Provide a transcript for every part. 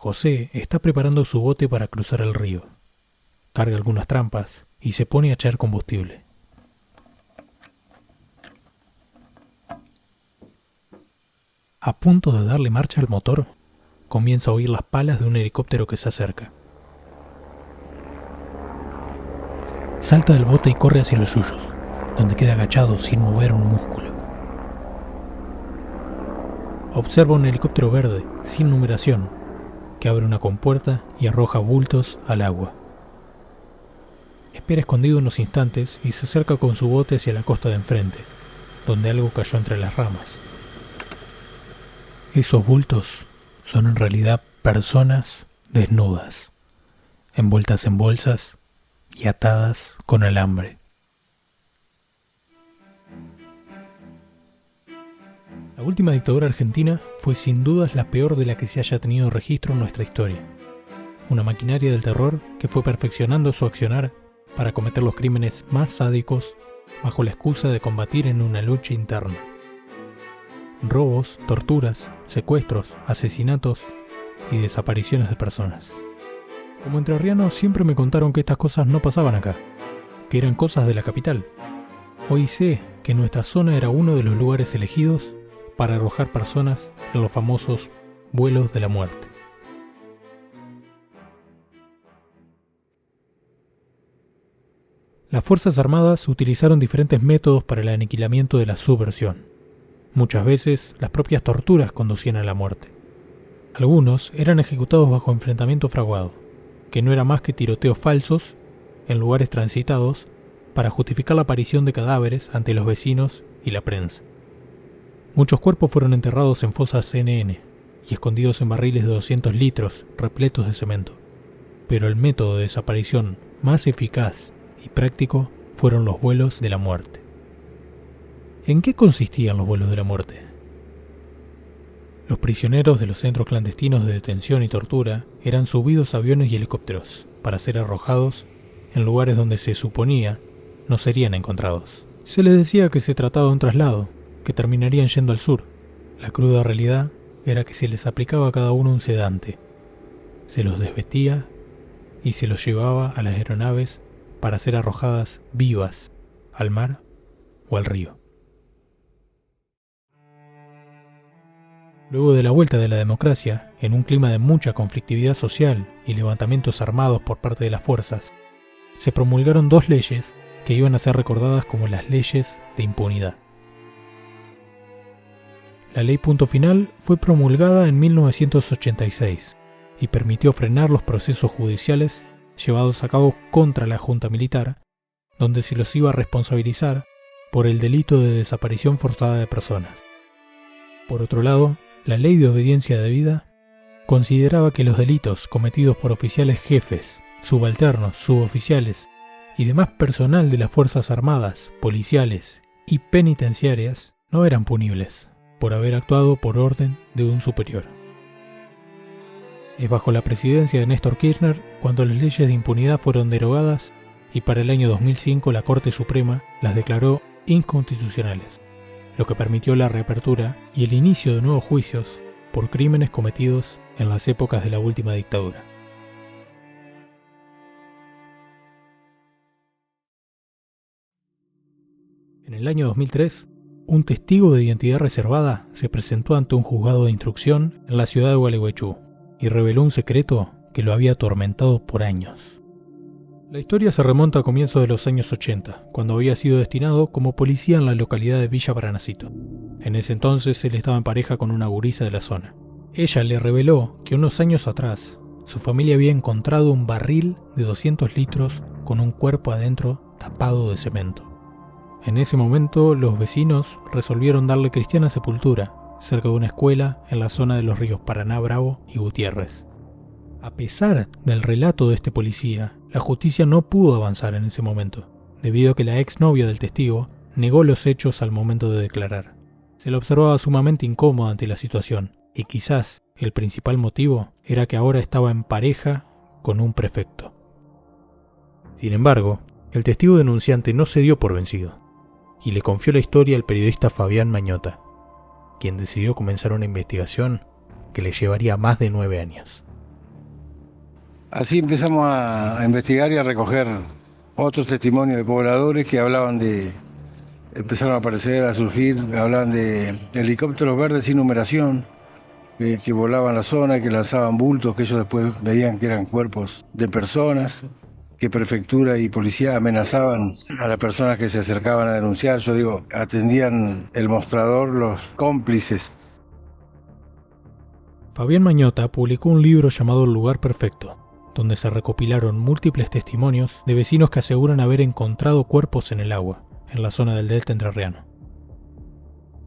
José está preparando su bote para cruzar el río. Carga algunas trampas y se pone a echar combustible. A punto de darle marcha al motor, comienza a oír las palas de un helicóptero que se acerca. Salta del bote y corre hacia los suyos, donde queda agachado sin mover un músculo. Observa un helicóptero verde, sin numeración, que abre una compuerta y arroja bultos al agua. Espera escondido unos instantes y se acerca con su bote hacia la costa de enfrente, donde algo cayó entre las ramas. Esos bultos son en realidad personas desnudas, envueltas en bolsas y atadas con alambre. La última dictadura argentina fue sin dudas la peor de la que se haya tenido registro en nuestra historia. Una maquinaria del terror que fue perfeccionando su accionar para cometer los crímenes más sádicos bajo la excusa de combatir en una lucha interna. Robos, torturas, secuestros, asesinatos y desapariciones de personas. Como entrerriano siempre me contaron que estas cosas no pasaban acá, que eran cosas de la capital. Hoy sé que nuestra zona era uno de los lugares elegidos para arrojar personas en los famosos vuelos de la muerte. Las Fuerzas Armadas utilizaron diferentes métodos para el aniquilamiento de la subversión. Muchas veces las propias torturas conducían a la muerte. Algunos eran ejecutados bajo enfrentamiento fraguado, que no era más que tiroteos falsos en lugares transitados para justificar la aparición de cadáveres ante los vecinos y la prensa. Muchos cuerpos fueron enterrados en fosas CNN y escondidos en barriles de 200 litros repletos de cemento. Pero el método de desaparición más eficaz y práctico fueron los vuelos de la muerte. ¿En qué consistían los vuelos de la muerte? Los prisioneros de los centros clandestinos de detención y tortura eran subidos a aviones y helicópteros para ser arrojados en lugares donde se suponía no serían encontrados. Se les decía que se trataba de un traslado, que terminarían yendo al sur. La cruda realidad era que se les aplicaba a cada uno un sedante, se los desvestía y se los llevaba a las aeronaves para ser arrojadas vivas al mar o al río. Luego de la vuelta de la democracia, en un clima de mucha conflictividad social y levantamientos armados por parte de las fuerzas, se promulgaron dos leyes que iban a ser recordadas como las leyes de impunidad. La ley Punto Final fue promulgada en 1986 y permitió frenar los procesos judiciales llevados a cabo contra la Junta Militar, donde se los iba a responsabilizar por el delito de desaparición forzada de personas. Por otro lado, la Ley de Obediencia Debida consideraba que los delitos cometidos por oficiales jefes, subalternos, suboficiales y demás personal de las Fuerzas Armadas, policiales y penitenciarias no eran punibles por haber actuado por orden de un superior. Es bajo la presidencia de Néstor Kirchner cuando las leyes de impunidad fueron derogadas y para el año 2005 la Corte Suprema las declaró inconstitucionales, lo que permitió la reapertura y el inicio de nuevos juicios por crímenes cometidos en las épocas de la última dictadura. En el año 2003, un testigo de identidad reservada se presentó ante un juzgado de instrucción en la ciudad de Gualeguaychú y reveló un secreto que lo había atormentado por años. La historia se remonta a comienzos de los años 80, cuando había sido destinado como policía en la localidad de Villa Paranacito. En ese entonces él estaba en pareja con una gurisa de la zona. Ella le reveló que unos años atrás su familia había encontrado un barril de 200 litros con un cuerpo adentro tapado de cemento. En ese momento los vecinos resolvieron darle cristiana sepultura cerca de una escuela en la zona de los ríos Paraná Bravo y Gutiérrez. A pesar del relato de este policía, la justicia no pudo avanzar en ese momento, debido a que la exnovia del testigo negó los hechos al momento de declarar. Se la observaba sumamente incómoda ante la situación, y quizás el principal motivo era que ahora estaba en pareja con un prefecto. Sin embargo, el testigo denunciante no se dio por vencido, y le confió la historia al periodista Fabián Mañota, quien decidió comenzar una investigación que le llevaría más de 9 años. Así empezamos a investigar y a recoger otros testimonios de pobladores que empezaron a aparecer, a surgir, hablaban de helicópteros verdes sin numeración, que volaban la zona, que lanzaban bultos, que ellos después veían que eran cuerpos de personas, que prefectura y policía amenazaban a las personas que se acercaban a denunciar. Atendían el mostrador los cómplices. Fabián Mañota publicó un libro llamado El lugar perfecto, donde se recopilaron múltiples testimonios de vecinos que aseguran haber encontrado cuerpos en el agua, en la zona del delta entrerriano.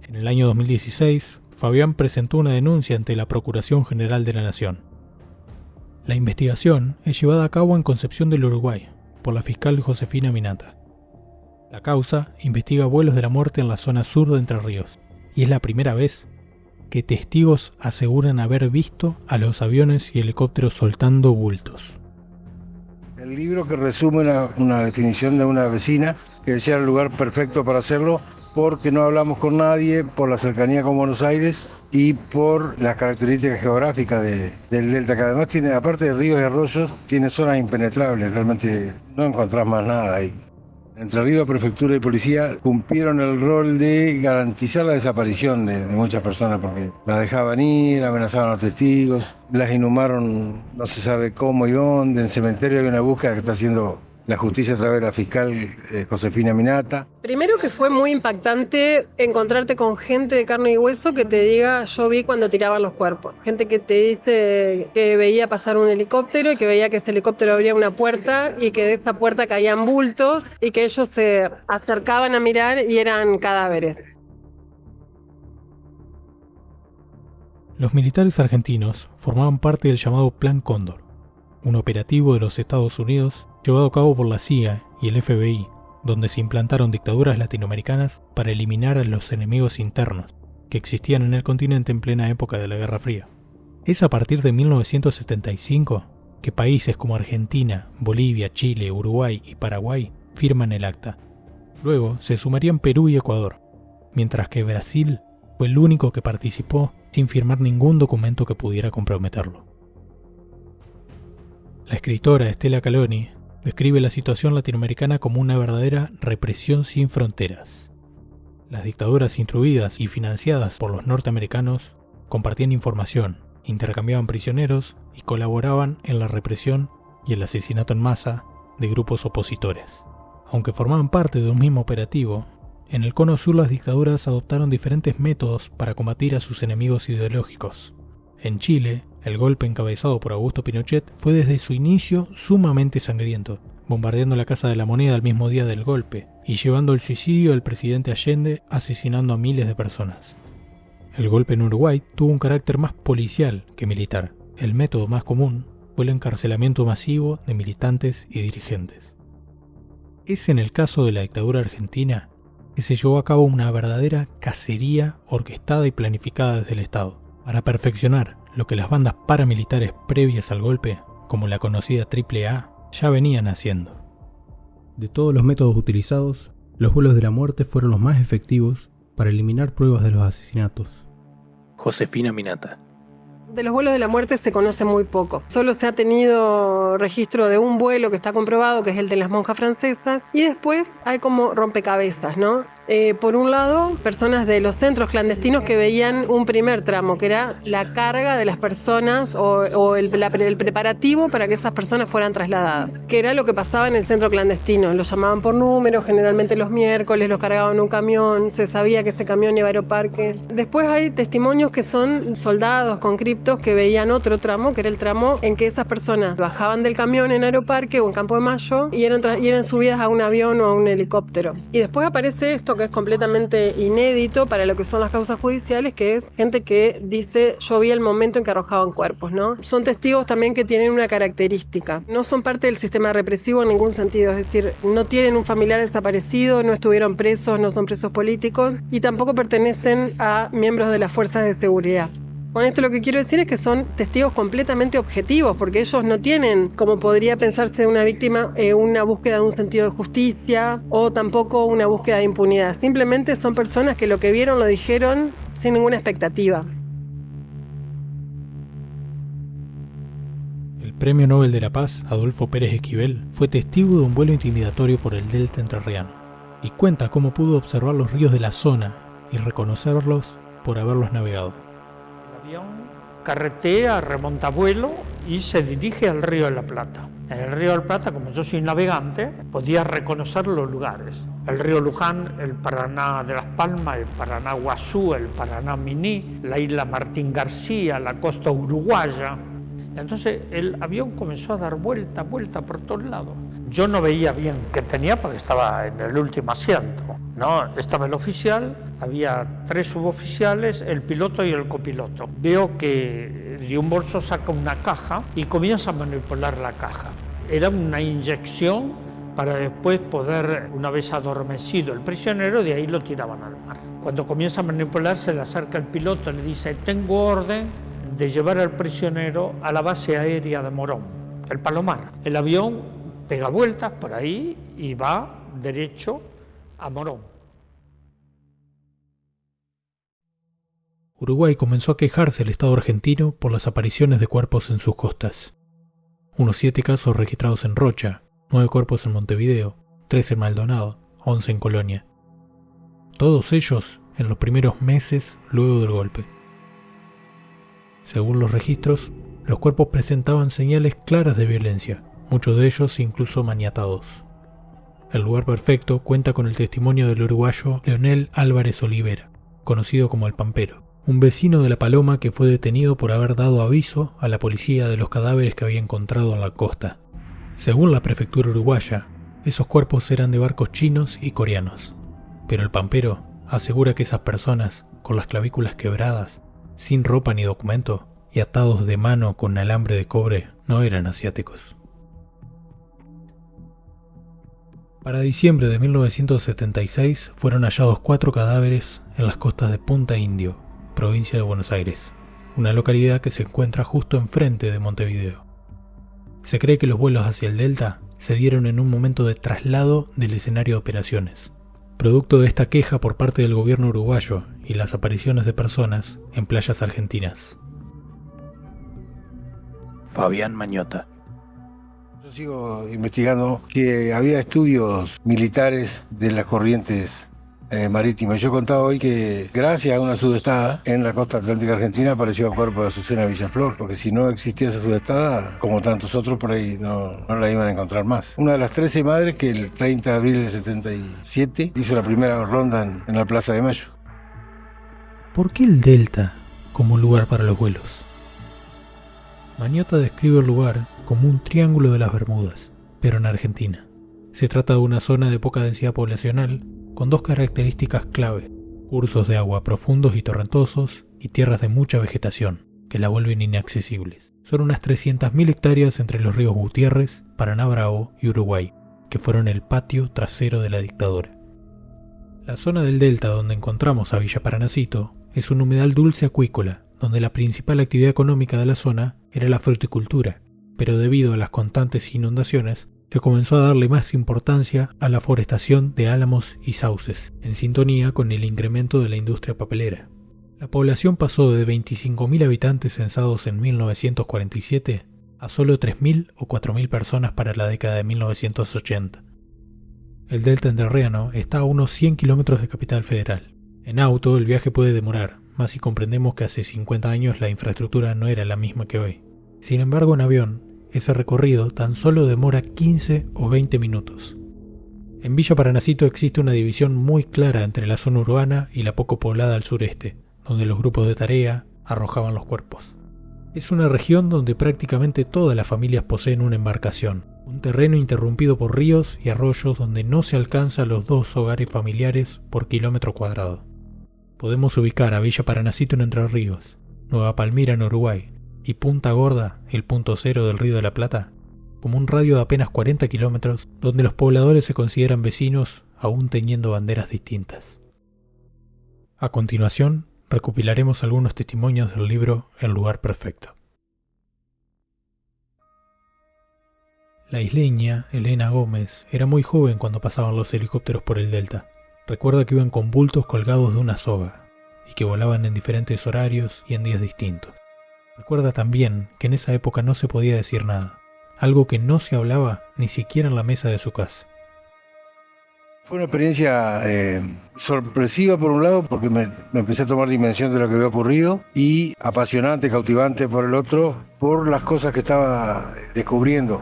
En el año 2016, Fabián presentó una denuncia ante la Procuración General de la Nación. La investigación es llevada a cabo en Concepción del Uruguay, por la fiscal Josefina Minata. La causa investiga vuelos de la muerte en la zona sur de Entre Ríos, y es la primera vez que testigos aseguran haber visto a los aviones y helicópteros soltando bultos. El libro que resume una definición de una vecina que decía el lugar perfecto para hacerlo porque no hablamos con nadie, por la cercanía con Buenos Aires y por las características geográficas del delta, que además tiene, aparte de ríos y arroyos, tiene zonas impenetrables, realmente no encontrás más nada ahí. Entre Ríos, Prefectura y Policía cumplieron el rol de garantizar la desaparición de muchas personas, porque las dejaban ir, amenazaban a los testigos, las inhumaron no se sabe cómo y dónde. En cementerio hay una búsqueda que está haciendo la justicia a través de la fiscal Josefina Minata. Primero que fue muy impactante encontrarte con gente de carne y hueso que te diga yo vi cuando tiraban los cuerpos. Gente que te dice que veía pasar un helicóptero y que veía que ese helicóptero abría una puerta y que de esa puerta caían bultos y que ellos se acercaban a mirar y eran cadáveres. Los militares argentinos formaban parte del llamado Plan Cóndor, un operativo de los Estados Unidos llevado a cabo por la CIA y el FBI, donde se implantaron dictaduras latinoamericanas para eliminar a los enemigos internos que existían en el continente en plena época de la Guerra Fría. Es a partir de 1975 que países como Argentina, Bolivia, Chile, Uruguay y Paraguay firman el acta. Luego se sumarían Perú y Ecuador, mientras que Brasil fue el único que participó sin firmar ningún documento que pudiera comprometerlo. La escritora Estela Caloni describe la situación latinoamericana como una verdadera represión sin fronteras. Las dictaduras instruidas y financiadas por los norteamericanos compartían información, intercambiaban prisioneros y colaboraban en la represión y el asesinato en masa de grupos opositores. Aunque formaban parte de un mismo operativo, en el Cono Sur las dictaduras adoptaron diferentes métodos para combatir a sus enemigos ideológicos. En Chile, el golpe encabezado por Augusto Pinochet fue desde su inicio sumamente sangriento, bombardeando la Casa de la Moneda el mismo día del golpe y llevando al suicidio del presidente Allende, asesinando a miles de personas. El golpe en Uruguay tuvo un carácter más policial que militar. El método más común fue el encarcelamiento masivo de militantes y dirigentes. Es en el caso de la dictadura argentina que se llevó a cabo una verdadera cacería orquestada y planificada desde el Estado, para perfeccionar lo que las bandas paramilitares previas al golpe, como la conocida AAA, ya venían haciendo. De todos los métodos utilizados, los vuelos de la muerte fueron los más efectivos para eliminar pruebas de los asesinatos. Josefina Minata. De los vuelos de la muerte se conoce muy poco. Solo se ha tenido registro de un vuelo que está comprobado, que es el de las monjas francesas, y después hay como rompecabezas, ¿no? Por un lado, personas de los centros clandestinos que veían un primer tramo, que era la carga de las personas o el preparativo para que esas personas fueran trasladadas, que era lo que pasaba en el centro clandestino. Los llamaban por números, generalmente los miércoles, los cargaban en un camión, se sabía que ese camión iba a Aeroparque. Después hay testimonios que son soldados conscriptos que veían otro tramo, que era el tramo en que esas personas bajaban del camión en Aeroparque o en Campo de Mayo y eran subidas a un avión o a un helicóptero. Y después aparece esto que es completamente inédito para lo que son las causas judiciales, que es gente que dice yo vi el momento en que arrojaban cuerpos, ¿no? Son testigos también que tienen una característica. No son parte del sistema represivo en ningún sentido, es decir, no tienen un familiar desaparecido, no estuvieron presos, no son presos políticos y tampoco pertenecen a miembros de las fuerzas de seguridad. Con esto lo que quiero decir es que son testigos completamente objetivos, porque ellos no tienen, como podría pensarse de una víctima, una búsqueda de un sentido de justicia o tampoco una búsqueda de impunidad. Simplemente son personas que lo que vieron lo dijeron sin ninguna expectativa. El Premio Nobel de la Paz, Adolfo Pérez Esquivel, fue testigo de un vuelo intimidatorio por el delta entrerriano y cuenta cómo pudo observar los ríos de la zona y reconocerlos por haberlos navegado. El avión carretea, remonta vuelo y se dirige al Río de la Plata. En el Río de la Plata, como yo soy navegante, podía reconocer los lugares. El río Luján, el Paraná de Las Palmas, el Paraná Guazú, el Paraná Miní, la isla Martín García, la costa uruguaya. Entonces el avión comenzó a dar vuelta por todos lados. Yo no veía bien qué tenía porque estaba en el último asiento, ¿no? Estaba el oficial, había 3 suboficiales, el piloto y el copiloto. Veo que de un bolso saca una caja y comienza a manipular la caja. Era una inyección para después poder, una vez adormecido el prisionero, de ahí lo tiraban al mar. Cuando comienza a manipular, se le acerca el piloto y le dice: tengo orden de llevar al prisionero a la base aérea de Morón, el Palomar. El avión pega vueltas por ahí y va derecho a Morón. Uruguay comenzó a quejarse al Estado argentino por las apariciones de cuerpos en sus costas. Unos 7 casos registrados en Rocha, 9 cuerpos en Montevideo, 3 en Maldonado, 11 en Colonia. Todos ellos en los primeros meses luego del golpe. Según los registros, los cuerpos presentaban señales claras de violencia, muchos de ellos incluso maniatados. El lugar perfecto cuenta con el testimonio del uruguayo Leonel Álvarez Olivera, conocido como el Pampero, un vecino de La Paloma que fue detenido por haber dado aviso a la policía de los cadáveres que había encontrado en la costa. Según la prefectura uruguaya, esos cuerpos eran de barcos chinos y coreanos, pero el Pampero asegura que esas personas, con las clavículas quebradas, sin ropa ni documento y atados de mano con alambre de cobre, no eran asiáticos. Para diciembre de 1976 fueron hallados 4 cadáveres en las costas de Punta Indio, provincia de Buenos Aires, una localidad que se encuentra justo enfrente de Montevideo. Se cree que los vuelos hacia el delta se dieron en un momento de traslado del escenario de operaciones, producto de esta queja por parte del gobierno uruguayo y las apariciones de personas en playas argentinas. Fabián Mañota. Yo sigo investigando que había estudios militares de las corrientes marítimas. Yo he contado hoy que gracias a una sudestada en la costa atlántica argentina apareció el cuerpo de Azucena Villaflor, porque si no existía esa sudestada, como tantos otros por ahí no la iban a encontrar más. Una de las 13 madres que el 30 de abril del 77 hizo la primera ronda en la Plaza de Mayo. ¿Por qué el delta como lugar para los vuelos? Mañota describe el lugar como un triángulo de las Bermudas, pero en Argentina. Se trata de una zona de poca densidad poblacional, con 2 características clave: cursos de agua profundos y torrentosos y tierras de mucha vegetación, que la vuelven inaccesibles. Son unas 300.000 hectáreas entre los ríos Gutiérrez, Paraná Bravo y Uruguay, que fueron el patio trasero de la dictadura. La zona del delta donde encontramos a Villa Paranacito es un humedal dulce acuícola, donde la principal actividad económica de la zona era la fruticultura, pero debido a las constantes inundaciones, se comenzó a darle más importancia a la forestación de álamos y sauces, en sintonía con el incremento de la industria papelera. La población pasó de 25.000 habitantes censados en 1947 a solo 3.000 o 4.000 personas para la década de 1980. El delta entrerriano está a unos 100 kilómetros de Capital Federal. En auto el viaje puede demorar, más si comprendemos que hace 50 años la infraestructura no era la misma que hoy. Sin embargo, en avión, ese recorrido tan solo demora 15 o 20 minutos. En Villa Paranacito existe una división muy clara entre la zona urbana y la poco poblada al sureste, donde los grupos de tarea arrojaban los cuerpos. Es una región donde prácticamente todas las familias poseen una embarcación, un terreno interrumpido por ríos y arroyos donde no se alcanza los 2 hogares familiares por kilómetro cuadrado. Podemos ubicar a Villa Paranacito en Entre Ríos, Nueva Palmira en Uruguay, y Punta Gorda, el punto cero del Río de la Plata, como un radio de apenas 40 kilómetros donde los pobladores se consideran vecinos aún teniendo banderas distintas. A continuación, recopilaremos algunos testimonios del libro El lugar perfecto. La isleña, Elena Gómez, era muy joven cuando pasaban los helicópteros por el delta. Recuerda que iban con bultos colgados de una soga y que volaban en diferentes horarios y en días distintos. Recuerda también que en esa época no se podía decir nada, algo que no se hablaba ni siquiera en la mesa de su casa. Fue una experiencia sorpresiva por un lado, porque me empecé a tomar dimensión de lo que había ocurrido, y apasionante, cautivante por el otro, por las cosas que estaba descubriendo.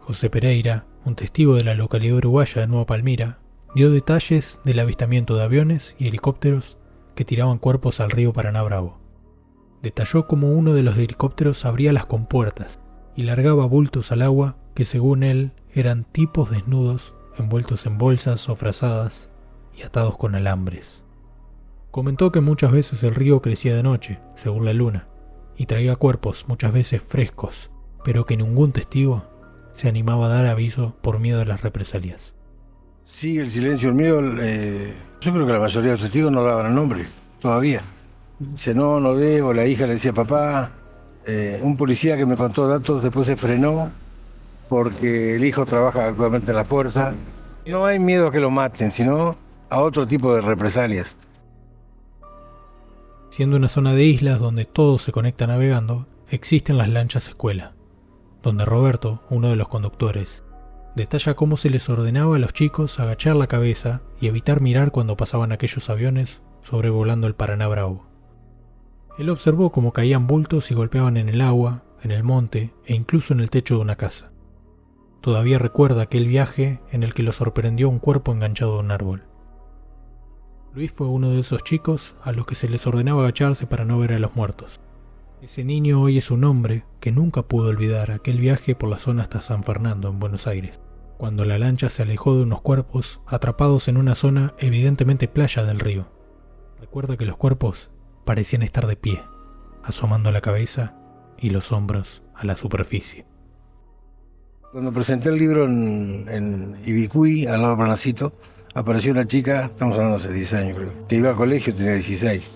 José Pereira, un testigo de la localidad uruguaya de Nueva Palmira, dio detalles del avistamiento de aviones y helicópteros que tiraban cuerpos al río Paraná Bravo. Detalló cómo uno de los helicópteros abría las compuertas y largaba bultos al agua que, según él, eran tipos desnudos envueltos en bolsas o frazadas y atados con alambres. Comentó que muchas veces el río crecía de noche, según la luna, y traía cuerpos muchas veces frescos, pero que ningún testigo se animaba a dar aviso por miedo a las represalias. Sí, el silencio, el miedo, yo creo que la mayoría de los testigos no daban el nombre, todavía. Dice, no debo, la hija le decía papá. Un policía que me contó datos después se frenó porque el hijo trabaja actualmente en la fuerza. No hay miedo a que lo maten, sino a otro tipo de represalias. Siendo una zona de islas donde todo se conecta navegando, existen las lanchas escuela, donde Roberto, uno de los conductores, detalla cómo se les ordenaba a los chicos agachar la cabeza y evitar mirar cuando pasaban aquellos aviones sobrevolando el Paraná Bravo. Él observó cómo caían bultos y golpeaban en el agua, en el monte e incluso en el techo de una casa. Todavía recuerda aquel viaje en el que lo sorprendió un cuerpo enganchado a un árbol. Luis fue uno de esos chicos a los que se les ordenaba agacharse para no ver a los muertos. Ese niño hoy es un hombre que nunca pudo olvidar aquel viaje por la zona hasta San Fernando, en Buenos Aires, cuando la lancha se alejó de unos cuerpos atrapados en una zona evidentemente playa del río. Recuerda que los cuerpos parecían estar de pie, asomando la cabeza y los hombros a la superficie. Cuando presenté el libro en Ibicuí, al lado de Parnasito, apareció una chica, estamos hablando hace 10 años creo, que iba al colegio, tenía 16.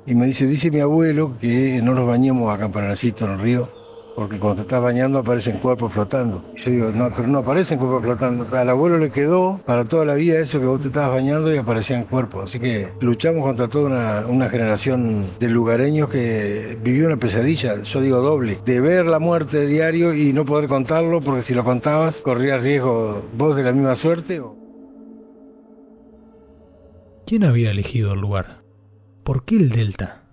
Y me dice mi abuelo que no nos bañemos acá en Parnasito, en el río, porque cuando te estás bañando aparecen cuerpos flotando. Y yo digo, no, pero no aparecen cuerpos flotando. Al abuelo le quedó para toda la vida eso que vos te estabas bañando y aparecían cuerpos. Así que luchamos contra toda una generación de lugareños que vivió una pesadilla, yo digo doble, de ver la muerte diario y no poder contarlo, porque si lo contabas corrías riesgo vos de la misma suerte. ¿Quién había elegido el lugar? ¿Por qué el Delta?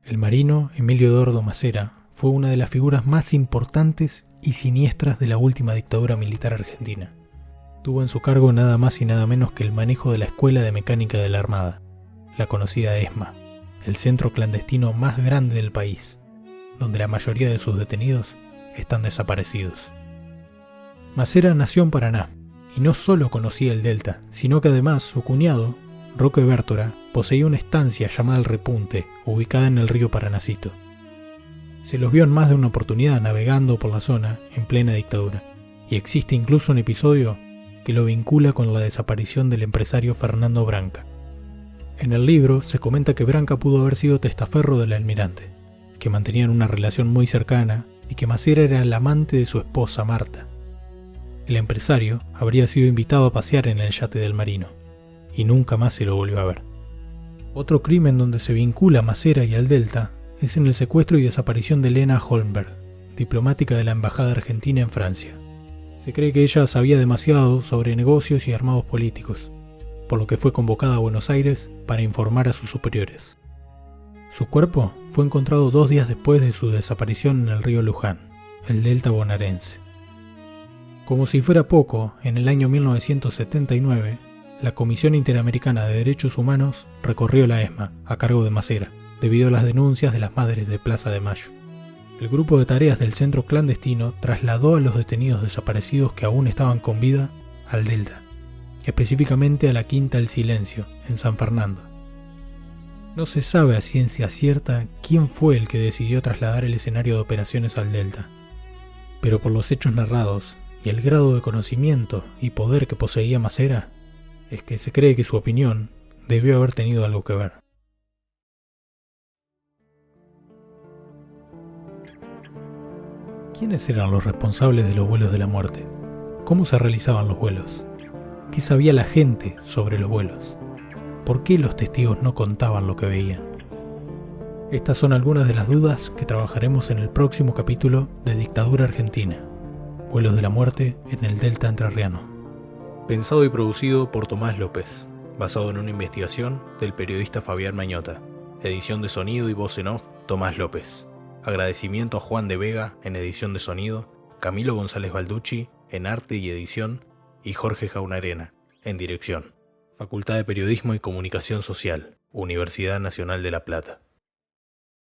El marino Emilio Dordo Macera fue una de las figuras más importantes y siniestras de la última dictadura militar argentina. Tuvo en su cargo nada más y nada menos que el manejo de la Escuela de Mecánica de la Armada, la conocida ESMA, el centro clandestino más grande del país, donde la mayoría de sus detenidos están desaparecidos. Macera nació en Paraná, y no solo conocía el Delta, sino que además su cuñado, Roque Bértora, poseía una estancia llamada El Repunte, ubicada en el río Paranacito. Se los vio en más de una oportunidad navegando por la zona en plena dictadura, y existe incluso un episodio que lo vincula con la desaparición del empresario Fernando Branca. En el libro se comenta que Branca pudo haber sido testaferro del almirante, que mantenían una relación muy cercana y que Macera era el amante de su esposa Marta. El empresario habría sido invitado a pasear en el yate del marino, y nunca más se lo volvió a ver. Otro crimen donde se vincula a Macera y al Delta es en el secuestro y desaparición de Lena Holmberg, diplomática de la Embajada Argentina en Francia. Se cree que ella sabía demasiado sobre negocios y armados políticos, por lo que fue convocada a Buenos Aires para informar a sus superiores. Su cuerpo fue encontrado 2 días después de su desaparición en el río Luján, el delta bonaerense. Como si fuera poco, en el año 1979, la Comisión Interamericana de Derechos Humanos recorrió la ESMA a cargo de Macera, debido a las denuncias de las madres de Plaza de Mayo. El grupo de tareas del centro clandestino trasladó a los detenidos desaparecidos que aún estaban con vida al Delta, específicamente a la Quinta El Silencio, en San Fernando. No se sabe a ciencia cierta quién fue el que decidió trasladar el escenario de operaciones al Delta, pero por los hechos narrados y el grado de conocimiento y poder que poseía Macera, es que se cree que su opinión debió haber tenido algo que ver. ¿Quiénes eran los responsables de los vuelos de la muerte? ¿Cómo se realizaban los vuelos? ¿Qué sabía la gente sobre los vuelos? ¿Por qué los testigos no contaban lo que veían? Estas son algunas de las dudas que trabajaremos en el próximo capítulo de Dictadura Argentina, vuelos de la muerte en el Delta Entrerriano. Pensado y producido por Tomás López, basado en una investigación del periodista Fabián Mañota. Edición de sonido y voz en off, Tomás López. Agradecimiento a Juan de Vega en edición de sonido, Camilo González Balducci en arte y edición y Jorge Jaunarena en dirección. Facultad de Periodismo y Comunicación Social, Universidad Nacional de La Plata.